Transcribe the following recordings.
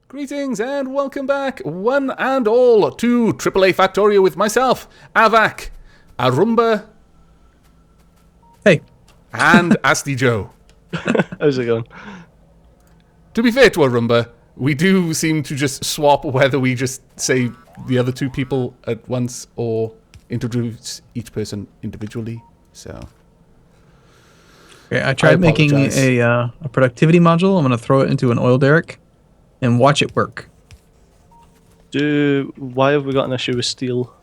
Greetings and welcome back, one and all, to AAA Factorio with myself, Avak, Arumba, hey, and Asti Joe. How's it going? To be fair to Arumba, we do seem to just swap whether we just say the other two people at once or introduce each person individually, so... Okay, I tried making a productivity module. I'm going to throw it into an oil derrick and watch it work. Why have we got an issue with steel?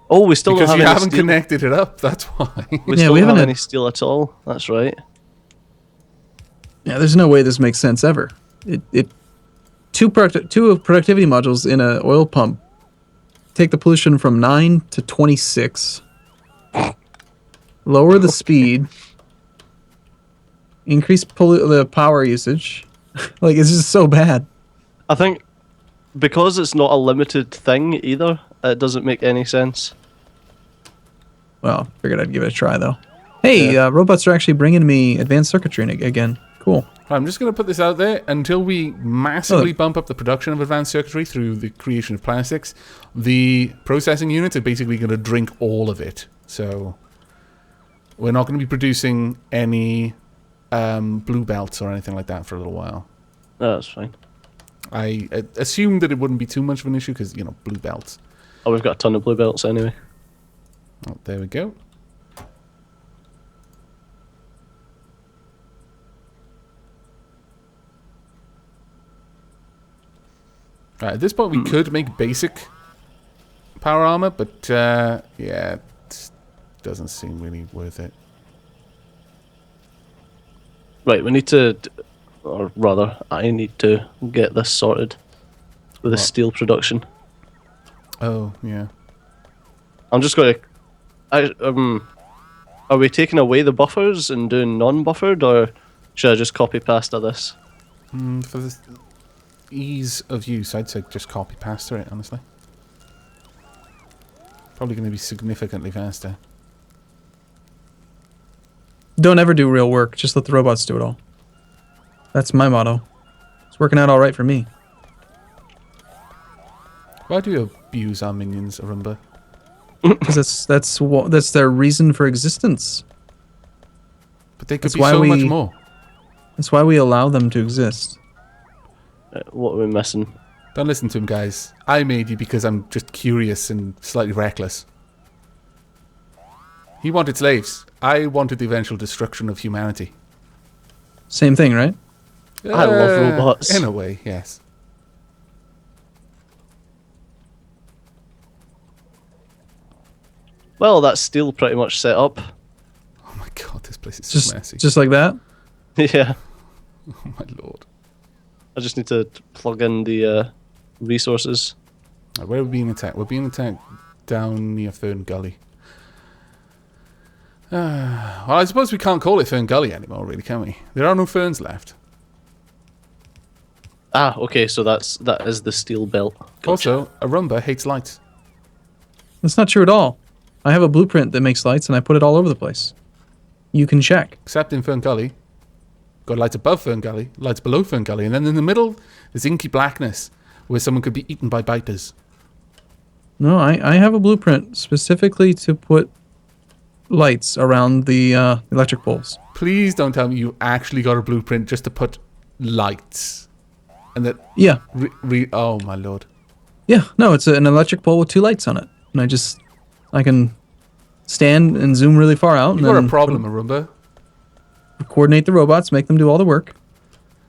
Oh, we still because don't have you any haven't steel. connected it up, that's why. We still don't have any steel at all. That's right. Yeah, there's no way this makes sense ever. Two productivity modules in an oil pump take the pollution from 9 to 26. Lower the speed. Increase the power usage. Like, it's just so bad. I think because it's not a limited thing either, it doesn't make any sense. Well, figured I'd give it a try, though. Hey, robots are actually bringing me advanced circuitry again. Cool. I'm just going to put this out there. Until we massively bump up the production of advanced circuitry through the creation of plastics, the processing units are basically going to drink all of it. So we're not going to be producing any blue belts or anything like that for a little while. No, that's fine. I assumed that it wouldn't be too much of an issue because, you know, blue belts. Oh, we've got a ton of blue belts anyway. Oh, there we go. Right, at this point we could make basic power armor, but yeah, it doesn't seem really worth it. Right, we need to, or rather, I need to get this sorted with the steel production. Oh, yeah. I'm just going to... are we taking away the buffers and doing non-buffered, or should I just copy-pasta this? For the ease of use, I'd say just copy-pasta it, honestly. Probably going to be significantly faster. Don't ever do real work. Just let the robots do it all. That's my motto. It's working out all right for me. Why do you abuse our minions, Arumba? Because that's their reason for existence. But they could be so much more. That's why we allow them to exist. What are we missing? Don't listen to him, guys. I made you because I'm just curious and slightly reckless. He wanted slaves. I wanted the eventual destruction of humanity. Same thing, right? I love robots. In a way, yes. Well, that's still pretty much set up. Oh my god, this place is Just so messy. just like that? Yeah. Oh my lord. I just need to plug in the resources. Right, where are we being attacked? We're being attacked down near Fern Gully. Well, I suppose we can't call it Fern Gully anymore, really, can we? There are no ferns left. Ah, okay, so that is the steel belt. Gotcha. Also, Arumba hates lights. That's not true at all. I have a blueprint that makes lights, and I put it all over the place. You can check. Except in Fern Gully. Got lights above Fern Gully, lights below Fern Gully, and then in the middle, there's inky blackness, where someone could be eaten by biters. No, I have a blueprint specifically to put lights around the electric poles. Please don't tell me you actually got a blueprint just to put lights. And that... Yeah. Oh, my lord. Yeah, no, it's an electric pole with 2 lights on it. And I can stand and zoom really far out. You've got a problem, Arumba. Coordinate the robots, make them do all the work.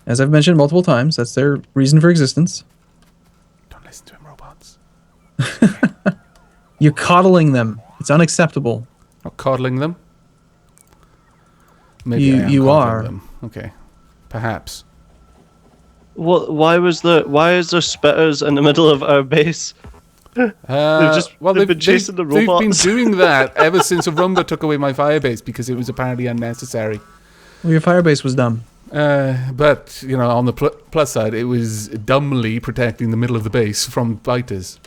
As I've mentioned multiple times, that's their reason for existence. Don't listen to him, robots. You're coddling them. It's unacceptable. Not coddling them. Maybe you are. Them. Okay, perhaps. What? Why is there spitters in the middle of our base? They've been chasing the robots. They've been doing that ever since Arumba took away my firebase because it was apparently unnecessary. Well, your firebase was dumb. But, you know, on the plus side, it was dumbly protecting the middle of the base from biters.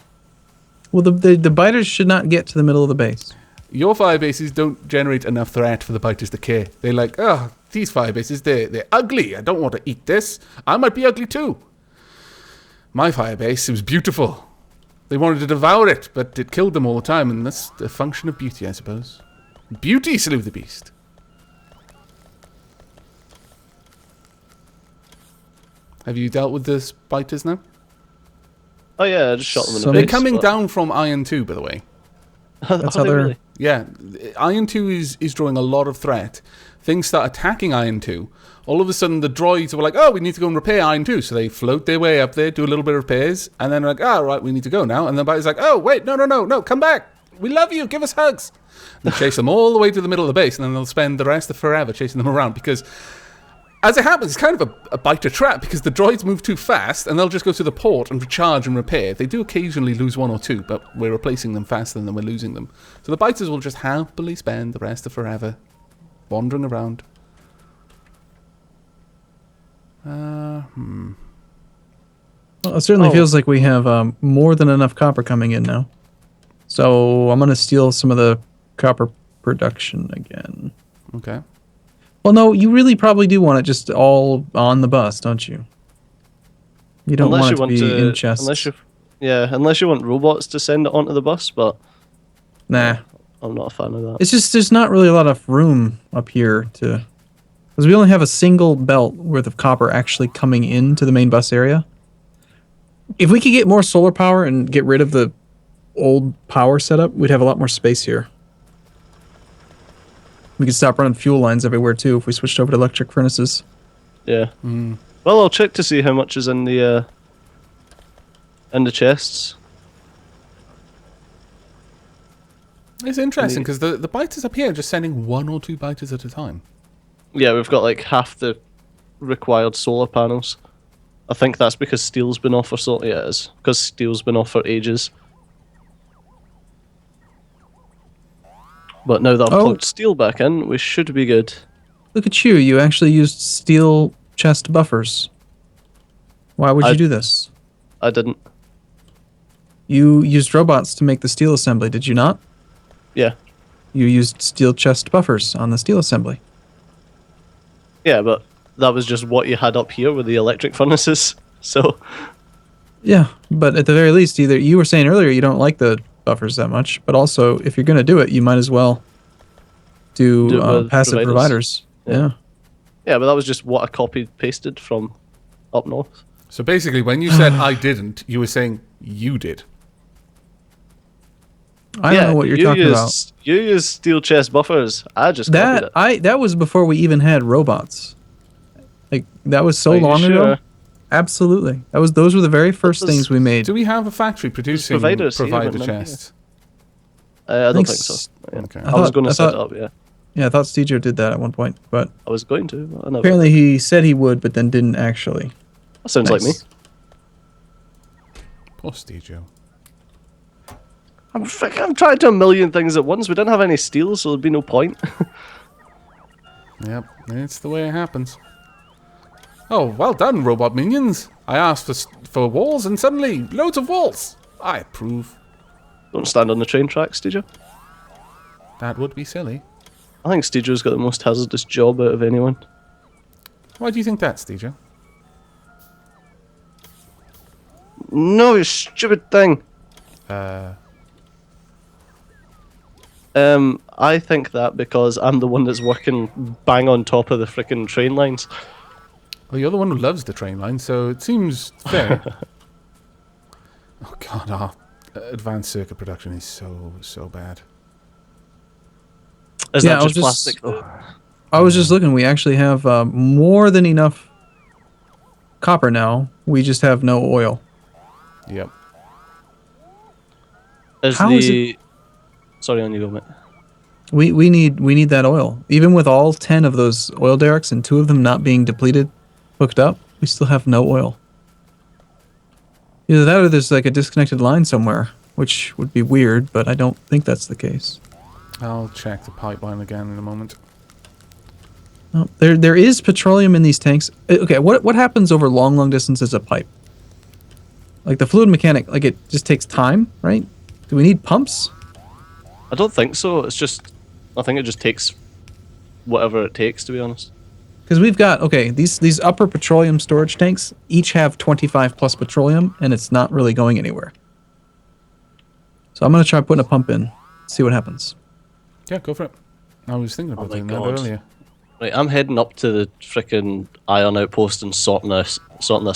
Well, the biters should not get to the middle of the base. Your firebases don't generate enough threat for the biters to care. They're like, oh, these firebases, they're ugly. I don't want to eat this. I might be ugly too. My fire base, it was beautiful. They wanted to devour it, but it killed them all the time, and that's a function of beauty, I suppose. Beauty slew the beast. Have you dealt with the spiders now? Oh yeah, I just shot them in the So They're face. coming but- down from Iron 2, by the way. That's Are how they they're. really? Yeah, Iron 2 is drawing a lot of threat. Things start attacking Iron 2. All of a sudden, the droids were like, oh, we need to go and repair Iron 2. So they float their way up there, do a little bit of repairs, and then like, oh, right, we need to go now. And then Biter's like, oh, wait, no, come back. We love you, give us hugs. And chase them all the way to the middle of the base, and then they'll spend the rest of forever chasing them around because... As it happens, it's kind of a biter trap because the droids move too fast and they'll just go to the port and recharge and repair. They do occasionally lose one or two, but we're replacing them faster than we're losing them. So the biters will just happily spend the rest of forever wandering around. Well, it certainly feels like we have more than enough copper coming in now. So I'm going to steal some of the copper production again. Okay. Well, no, you really probably do want it just all on the bus, don't you? You don't want it to be in chests. Unless you want robots to send it onto the bus, but Nah. I'm not a fan of that. It's just there's not really a lot of room up here to... Because we only have a single belt worth of copper actually coming into the main bus area. If we could get more solar power and get rid of the old power setup, we'd have a lot more space here. We could stop running fuel lines everywhere too if we switched over to electric furnaces. Yeah. Well, I'll check to see how much is in the chests. It's interesting because the biters up here are just sending 1 or 2 biters at a time. Yeah, we've got like half the required solar panels. I think that's because steel's been off for so. Yeah, it is because steel's been off for ages. But now that I've plugged steel back in, we should be good. Look at you. You actually used steel chest buffers. Why would you do this? I didn't. You used robots to make the steel assembly, did you not? Yeah. You used steel chest buffers on the steel assembly. Yeah, but that was just what you had up here with the electric furnaces. So. Yeah, but at the very least, either you were saying earlier you don't like the buffers that much, but also if you're going to do it, you might as well do passive providers. Yeah. Yeah, but that was just what I copied pasted from up north. So basically, when you said I didn't, you were saying you did. I don't know what you're talking about. You use steel chest buffers. I just copied it. That was before we even had robots. Like that was so long ago. Absolutely. Those were the very first things we made. Do we have a factory producing provider chests? I don't think so. Yeah. Okay. I was going to set it up, yeah. Yeah, I thought Stejo did that at one point, but I was going to. But I never apparently he said he would, but then didn't actually. That sounds like me. Poor Stejo. I'm trying to do a million things at once. We didn't have any steel, so there'd be no point. Yep, it's the way it happens. Oh, well done, robot minions. I asked for walls, and suddenly, loads of walls. I approve. Don't stand on the train tracks, did you? That would be silly. I think Stejo's got the most hazardous job out of anyone. Why do you think that, Stejo? No, you stupid thing. I think that because I'm the one that's working bang on top of the frickin' train lines. Well, you're the one who loves the train line, so it seems fair. Oh god, our advanced circuit production is so bad. Is that just plastic though? I was just looking. We actually have more than enough copper now. We just have no oil. Yep. Sorry, on you go, mate. We need that oil. Even with all 10 of those oil derricks and 2 of them not being depleted, hooked up, we still have no oil. Either that or there's like a disconnected line somewhere, which would be weird, but I don't think that's the case. I'll check the pipeline again in a moment. No, there is petroleum in these tanks. Okay, what happens over long distances of pipe? Like the fluid mechanic, like it just takes time, right? Do we need pumps? I don't think so. I think it just takes whatever it takes, to be honest. Because we've got, okay, these upper petroleum storage tanks each have 25 plus petroleum, and it's not really going anywhere. So I'm going to try putting a pump in, see what happens. Yeah, go for it. I was thinking about my doing that God. earlier. Right, I'm heading up to the frickin' iron outpost and sorting this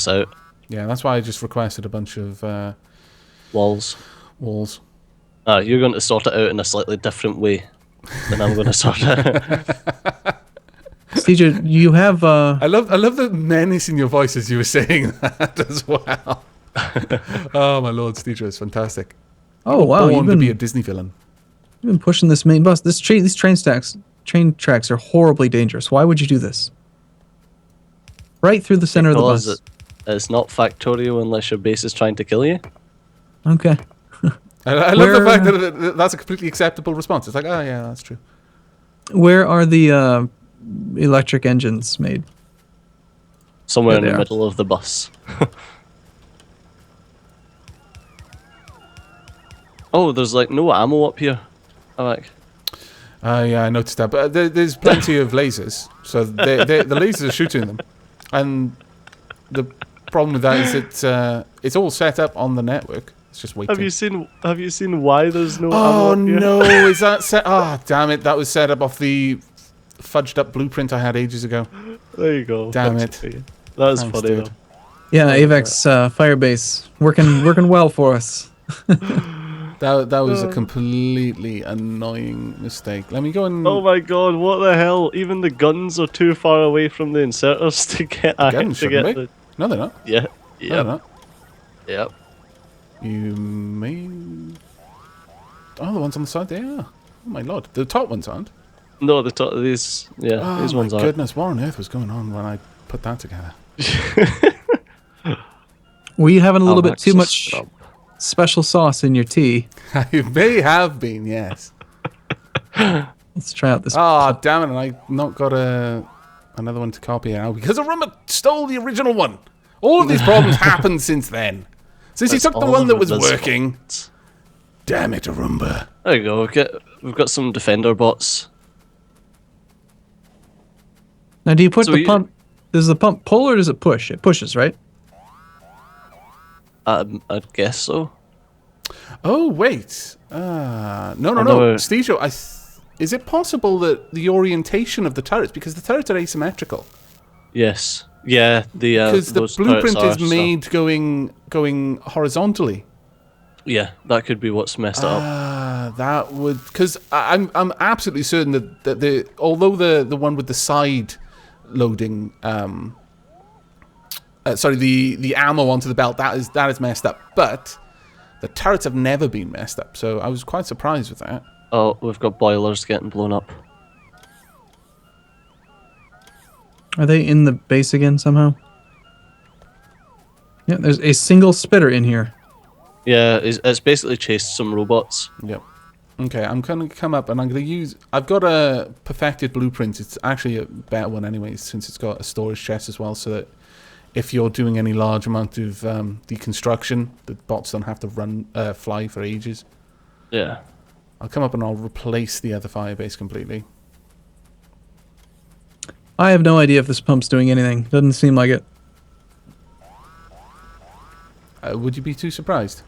out. Yeah, that's why I just requested a bunch of Walls. walls. You're going to sort it out in a slightly different way than I'm going to sort it out. CJ, you have... I love the menace in your voice as you were saying that as well. Oh my lord, Steedra is fantastic. Oh wow, Born to be a Disney villain. you've been pushing this main bus. These train tracks are horribly dangerous. Why would you do this? Right through the center of the bus. It's not Factorio unless your base is trying to kill you. Okay. I love the fact that that's a completely acceptable response. It's like, oh yeah, that's true. Where are the electric engines made? Somewhere There in they the are. middle of the bus. Oh, there's like no ammo up here. Alec. Yeah, I noticed that. But there's plenty of lasers, so the lasers are shooting them, and the problem with that is it's all set up on the network. It's just waiting. Have you seen why there's no ammo Oh up here? no! Is that set? Oh damn it! That was set up off the fudged up blueprint I had ages ago. There you go. Damn Fix it. for you. That was Thanks, funny dude. though. Yeah, AVEX Firebase working well for us. That was a completely annoying mistake. Let me go and Oh my god, what the hell? Even the guns are too far away from the inserters to get guns to get shouldn't be. No, they're not. Yeah. No, Yep. they're not. Yep. You may. Oh, the ones on the side there. Oh my lord, the top ones aren't. No, the top these Oh these ones my are. goodness, what on earth was going on when I put that together? Were you having a little bit Alex too is much scrub. special sauce in your tea? I may have been, yes. Let's try out this. Oh damn it! And I not got another one to copy now because a rumor stole the original one. All of these problems happened since then. Since he That's took the all one that was Arumba's working. fault. Damn it, Arumba. There you go. We've got some defender bots. Now, do you put So the you- pump? Does the pump pull or does it push? It pushes, right? I'd guess so. Oh wait. No. Another- Stejo, is it possible that the orientation of the turrets, because the turrets are asymmetrical, Yes. Yeah. because the those blueprint turrets is are, so- made going horizontally. Yeah, that could be what's messed it up. That would, because I'm absolutely certain that the although the one with the side loading, sorry, the ammo onto the belt, that is messed up, but the turrets have never been messed up, so I was quite surprised with that. Oh, we've got boilers getting blown up. Are they in the base again somehow? Yeah, there's a single spitter in here. Yeah, it's basically chased some robots. Yep. Okay, I'm going to come up and I'm going to use... I've got a perfected blueprint. It's actually a better one anyways, since it's got a storage chest as well, so that if you're doing any large amount of deconstruction, the bots don't have to fly for ages. Yeah. I'll come up and I'll replace the other firebase completely. I have no idea if this pump's doing anything. Doesn't seem like it. Would you be too surprised?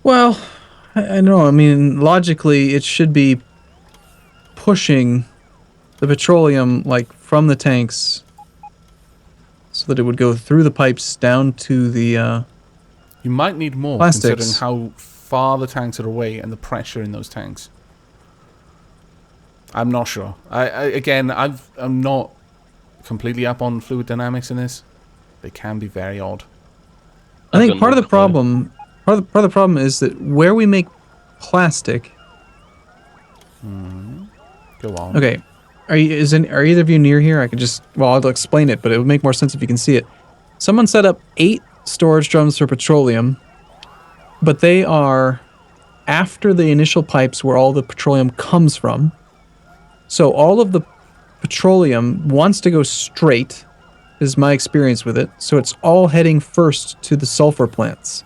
Well, I don't know. I mean, logically, it should be pushing the petroleum like from the tanks, so that it would go through the pipes down to the. You might need more, Plastics. considering how far the tanks are away and the pressure in those tanks. I'm not sure. Again, I'm not completely up on fluid dynamics in this. They can be very odd. I think got part of no the clue. problem, part of the problem is that where we make plastic. Go on. Okay, are either of you near here? I could just I'll explain it, but it would make more sense if you can see it. Someone set up 8 storage drums for petroleum, but they are after the initial pipes where all the petroleum comes from. So all of the petroleum wants to go straight, is my experience with it. So it's all heading first to the sulfur plants.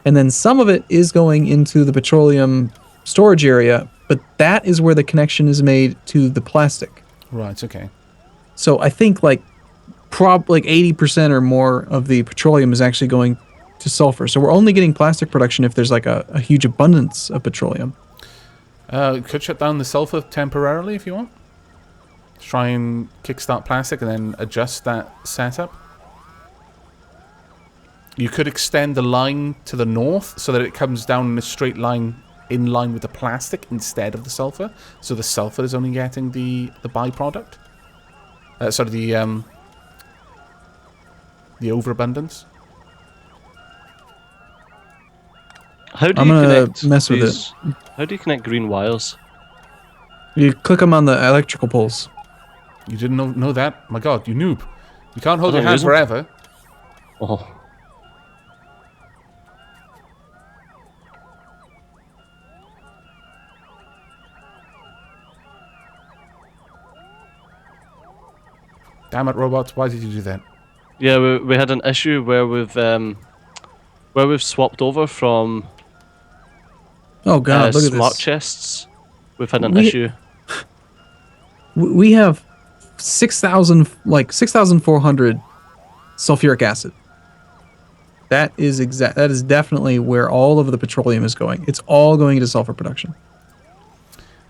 And then some of it is going into the petroleum storage area, but that is where the connection is made to the plastic. Right, okay. So I think like 80% or more of the petroleum is actually going to sulfur. So we're only getting plastic production if there's like a huge abundance of petroleum. Could shut down the sulfur temporarily if you want. Try and kickstart plastic and then adjust that setup. You could extend the line to the north so that it comes down in a straight line in line with the plastic instead of the sulfur. So the sulfur is only getting the byproduct. The overabundance. How do I'm you gonna connect mess with these- How do you connect green wires? You click them on the electrical poles. You didn't know that? My god, you noob. You can't hold I your don't hand use 'em. forever. Oh. Damn it, robots, why did you do that? Yeah, we had an issue where we've swapped over from Oh god, look at smart this. chests. We've had an We- issue. We have 6,400 sulfuric acid. That is definitely where all of the petroleum is going. It's all going into sulfur production.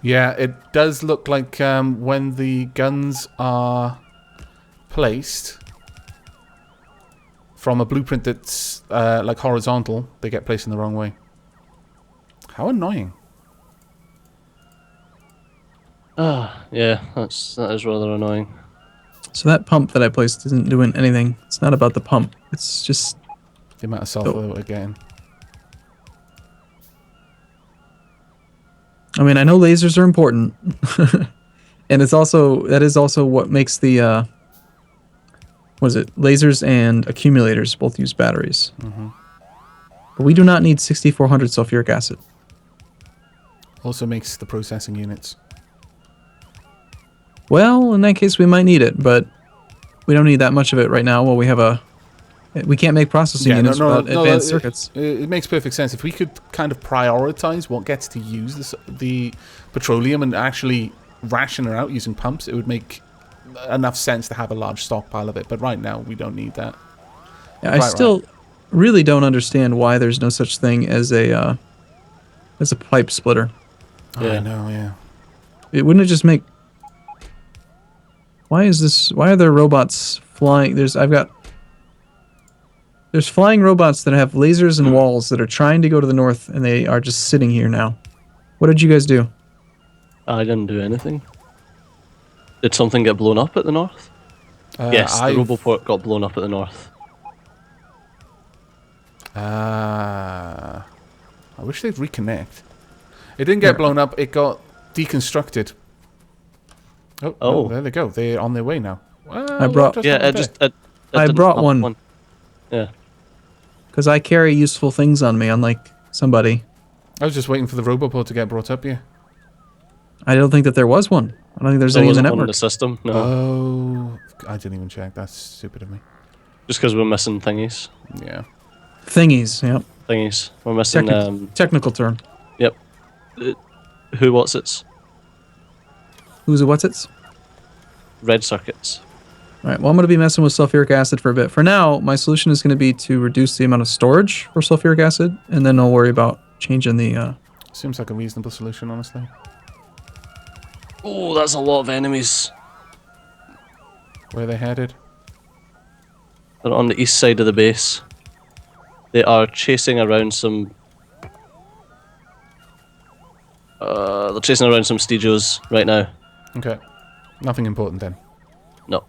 Yeah, it does look like when the guns are placed from a blueprint that's like horizontal, they get placed in the wrong way. How annoying. Yeah, that is rather annoying. So that pump that I placed isn't doing anything. It's not about the pump. It's just The amount of sulfur that we're getting. I mean, I know lasers are important. And that is also what makes the lasers and accumulators both use batteries. Mm-hmm. But we do not need 6,400 sulfuric acid. Also makes the processing units. Well, in that case, we might need it, but we don't need that much of it right now. Well, we can't make processing units without advanced circuits. It makes perfect sense. If we could kind of prioritize what gets to use the petroleum and actually ration it out using pumps, it would make enough sense to have a large stockpile of it. But right now, we don't need that. Yeah, I still really don't understand why there's no such thing as a pipe splitter. Yeah. I know, yeah. It wouldn't it just make... Why are there robots flying? There's flying robots that have lasers and walls that are trying to go to the north, and they are just sitting here now. What did you guys do? I didn't do anything. Did something get blown up at the north? Yes, the Roboport got blown up at the north. I wish they'd reconnect. It didn't get blown up, it got deconstructed. Oh, there they go. They're on their way now. Well, I brought one. Yeah. Because I carry useful things on me, unlike somebody. I was just waiting for the Roboport to get brought up here. I don't think that there was one. I don't think there's There any in the wasn't one in network. the system, no. Oh, I didn't even check. That's stupid of me. Just because we're missing thingies. Yeah. Thingies, yep. Thingies. We're missing, technical term. Yep. Who what's its? Who's a what's its? Red circuits. Alright, well I'm going to be messing with sulfuric acid for a bit. For now, my solution is going to be to reduce the amount of storage for sulfuric acid, and then I'll worry about changing the... Seems like a reasonable solution, honestly. Oh, that's a lot of enemies. Where are they headed? They're on the east side of the base. They are chasing around some... they're chasing around some Stegios right now. Okay. Nothing important then. No.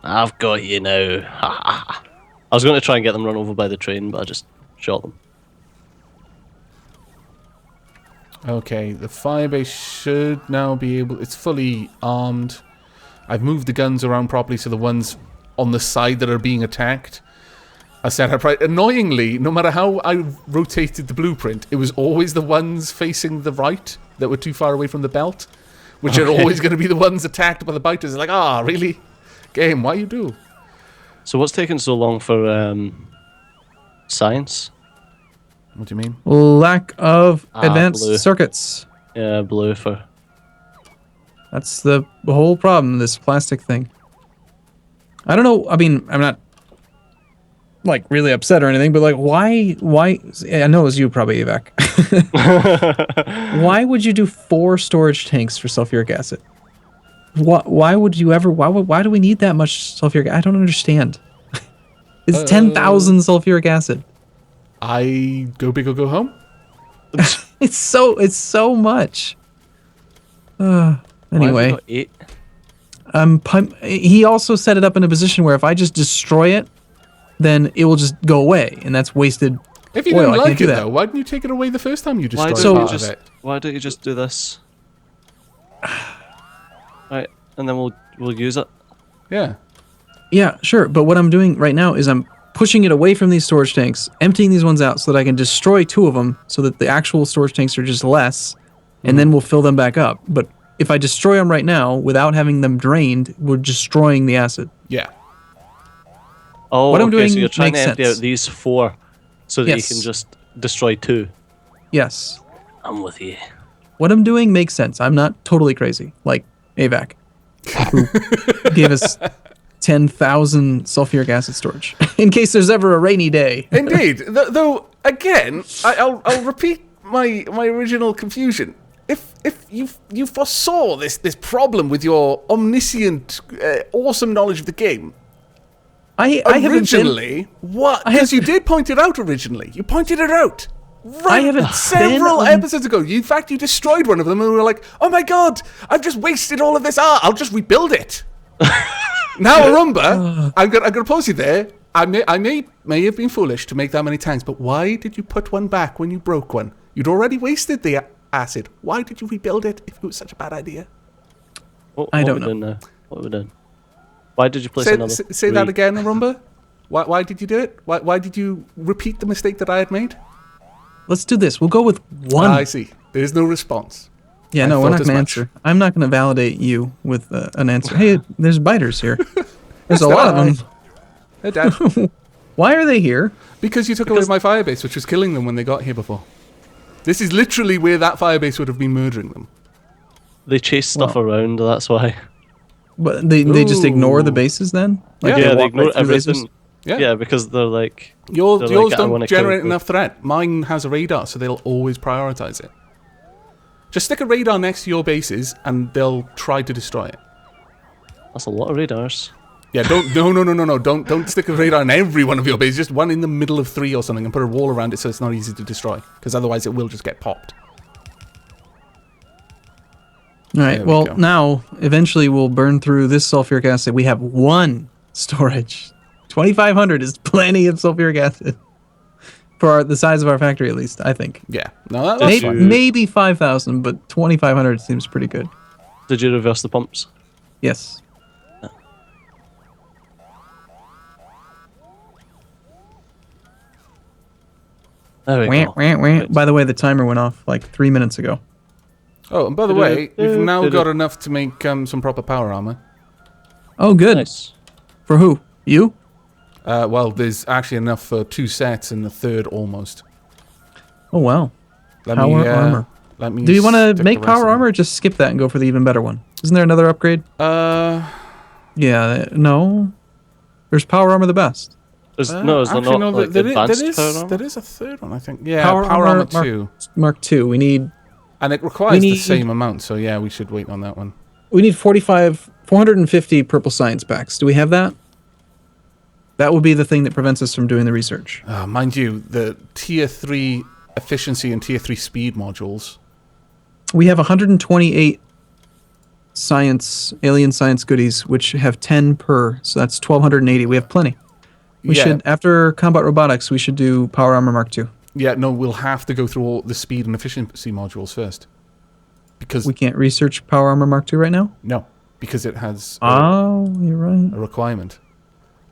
I've got you now. I was going to try and get them run over by the train, but I just shot them. Okay, the firebase should now be able... It's fully armed. I've moved the guns around properly so the ones on the side that are being attacked are set up right. Annoyingly, no matter how I rotated the blueprint, it was always the ones facing the right that were too far away from the belt, which are always going to be the ones attacked by the biters. Like, really? Game, why you do? So what's taking so long for science? What do you mean? Lack of advanced blue. circuits. Yeah, blue for. That's the whole problem, this plastic thing. I don't know, I mean, I'm not, like, really upset or anything, but, like, why, I know it was you probably, Evac. Why would you do 4 storage tanks for sulfuric acid? Why would you ever, why do we need that much sulfuric acid? I don't understand. It's 10,000 sulfuric acid. I go big or go home? It's so much. Anyway. Why have we got 8? He also set it up in a position where if I just destroy it, then it will just go away, and that's wasted If you oil. didn't I like can't do it, that. though, why didn't you take it away the first time you destroyed don't part you of just, it? Why don't you just do this? Right, and then we'll use it. Yeah. Yeah, sure. But what I'm doing right now is I'm pushing it away from these storage tanks, emptying these ones out so that I can destroy 2 of them so that the actual storage tanks are just less, and then we'll fill them back up. But if I destroy them right now without having them drained, we're destroying the acid. Yeah. Oh, What I'm okay, doing so you're trying to makes empty sense. out these 4 so that Yes. you can just destroy 2. Yes. I'm with you. What I'm doing makes sense. I'm not totally crazy, like AVAC, who gave us 10,000 sulfuric acid storage in case there's ever a rainy day. Indeed. Though, again, I'll repeat my original confusion. If you foresaw this problem with your omniscient, awesome knowledge of the game, I originally, what? Because you did point it out originally. You pointed it out. Right, I haven't several been on- episodes ago. In fact, you destroyed one of them, and we were like, "Oh my god, I've just wasted all of this art. I'll just rebuild it." Now, Arumba, I'm gonna pause you there. I may have been foolish to make that many tanks, but why did you put one back when you broke one? You'd already wasted the acid. Why did you rebuild it if it was such a bad idea? I don't What know. we doing now? What are we doing? Why did you place Say, another? say that 3? again, Arumba. Why did you do it? Why did you repeat the mistake that I had made? Let's do this. We'll go with 1. I see. There's no response. Yeah, I no, we're thought not as going to much. answer. I'm not going to validate you with an answer. Hey, there's biters here. There's a lot of them. They're dead. Why are they here? Because you took away my firebase, which was killing them when they got here before. This is literally where that firebase would have been murdering them. They chase stuff Well. around. That's why. But they just ignore the Ooh. bases then? Yeah, Yeah, they walk ignore right through bases? everything. Yeah. Yeah, because they're like. Yours They're like, yours I wanna don't kill generate you. enough threat. Mine has a radar, so they'll always prioritize it. Just stick a radar next to your bases, and they'll try to destroy it. That's a lot of radars. Yeah, no. Don't stick a radar in every one of your bases. Just one in the middle of 3 or something, and put a wall around it so it's not easy to destroy. Because otherwise, it will just get popped. All right, There we well, go. now, eventually we'll burn through this sulfuric acid. We have 1 storage. 2,500 is plenty of sulfuric acid. For the size of our factory, at least, I think. Yeah, no, that's Maybe- fine. Maybe 5,000, but 2,500 seems pretty good. Did you reverse the pumps? Yes. There we Wah, go. wah, wah. Right. By the way, the timer went off like 3 minutes ago. Oh, and by the way, we've now got enough to make some proper power armor. Oh, good. Nice. For who? You? Well, there's actually enough for 2 sets and the third almost. Oh, wow. Let Power armor. Let me Do you want to stick make the rest power of armor or just skip that and go for the even better one? Isn't there another upgrade? them. Yeah, no. There's power armor the best. Is there not actually, like there advanced power armor? there is a third one, I think. Yeah, Power power, armor armor 2. Mark II. We need And it requires the need- same amount, so yeah, we should wait on that one. 450 purple science packs. Do we have that? That would be the thing that prevents us from doing the research. Mind you, the tier 3 efficiency and tier 3 speed modules. We have 128 alien science goodies, which have 10 per, so that's 1,280. We have plenty. We Yeah. should, after combat robotics, we should do power armor Mark II. Yeah, no, we'll have to go through all the speed and efficiency modules first. Because, We can't research power armor Mark II right now? no, because it has Oh, you're right. a requirement.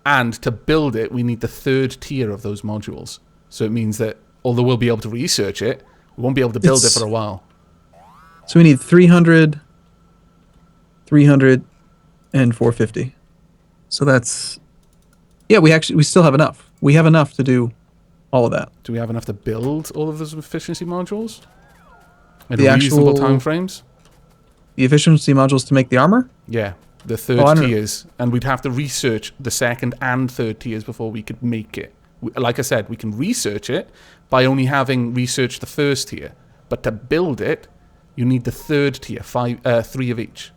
And to build it, we need the 3rd tier of those modules. So it means that, although we'll be able to research it, we won't be able to build it It's- for a while. So we need 300, 300, and 450. So that's... Yeah, we still have enough. We have enough to do all of that. Do we have enough to build all of those efficiency modules? In The reasonable actual- time frames? The efficiency modules to make the armor? Yeah, the I third don't- tiers. And we'd have to research the second and third tiers before we could make it. Like I said, we can research it by only having researched the first tier. But to build it, you need the third tier, 3 of each.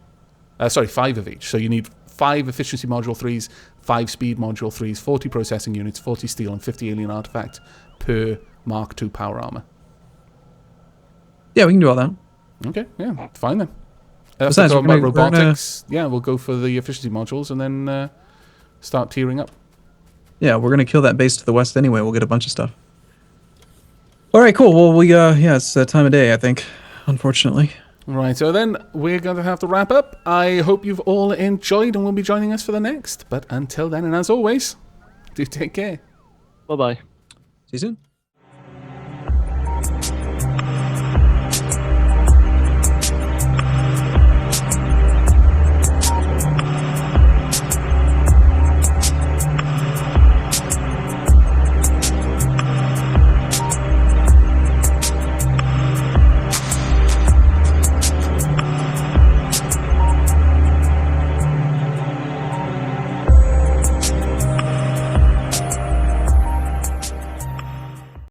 5 of each. So you need 5 efficiency module 3s, 5 speed module 3s, 40 processing units, 40 steel, and 50 alien artifacts per Mark II power armor. Yeah, we can do all that. Okay, yeah, fine then. Besides, Talking we're about gonna- robotics, yeah, we'll go for the efficiency modules and then start tiering up. Yeah, we're gonna kill that base to the west anyway. We'll get a bunch of stuff. All right, cool. Well, yeah, it's that time of day, I think. Unfortunately. Right, so then we're going to have to wrap up. I hope you've all enjoyed and will be joining us for the next. But until then, and as always, do take care. Bye bye. See you soon.